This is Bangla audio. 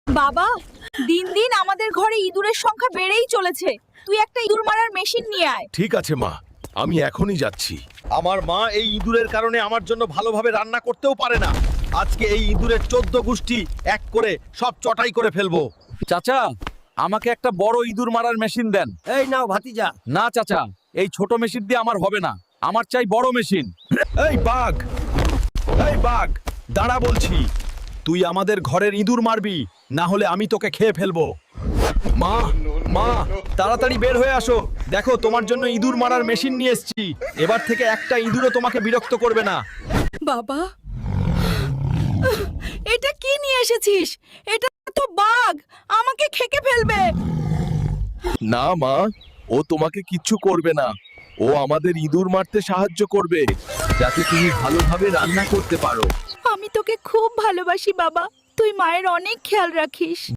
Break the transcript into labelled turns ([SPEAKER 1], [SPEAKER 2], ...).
[SPEAKER 1] বাবা, দিন দিন আমাদের ঘরে ইঁদুরের সংখ্যা বেড়েই চলেছে। তুই একটা ইঁদুর মারার মেশিন নিয়ে আয়।
[SPEAKER 2] ঠিক আছে মা, আমি এখনই যাচ্ছি। আমার মা এই ইঁদুরের কারণে আমার জন্য ভালোভাবে রান্না করতেও পারে না। আজকে এই ইঁদুরের 14 গোষ্ঠী এক করে সব চটাই করে ফেলবো।
[SPEAKER 3] চাচা, আমাকে একটা বড় ইঁদুর মারার মেশিন দেন।
[SPEAKER 4] এই নাও ভাতিজা।
[SPEAKER 3] না চাচা, এই ছোট মেশিন দিয়ে আমার হবে না। আমার চাই বড় মেশিন।
[SPEAKER 2] এই বাঘ, এই বাঘ, দাঁড়া বলছি। তুই আমাদের ঘরের ইঁদুর মারবি, না হলে আমি তোকে খেয়ে ফেলবো। মা, মা, তাড়াতাড়ি বের হয়ে আসো। দেখো, তোমার জন্য ইঁদুর মারার মেশিন নিয়ে এসেছি। এবার থেকে একটা ইঁদুরও তোমাকে বিরক্ত করবে না।
[SPEAKER 1] বাবা, এটা কি নিয়ে এসেছিস? এটা তো বাঘ, আমাকে খেকে ফেলবে।
[SPEAKER 2] না মা, ও তোমাকে কিচ্ছু করবে না। ও আমাদের ইঁদুর মারতে সাহায্য করবে, যাতে তুমি ভালোভাবে রান্না করতে পারো।
[SPEAKER 1] আমি তোকে খুব ভালোবাসি বাবা, তুই মায়ের অনেক খেয়াল রাখিস।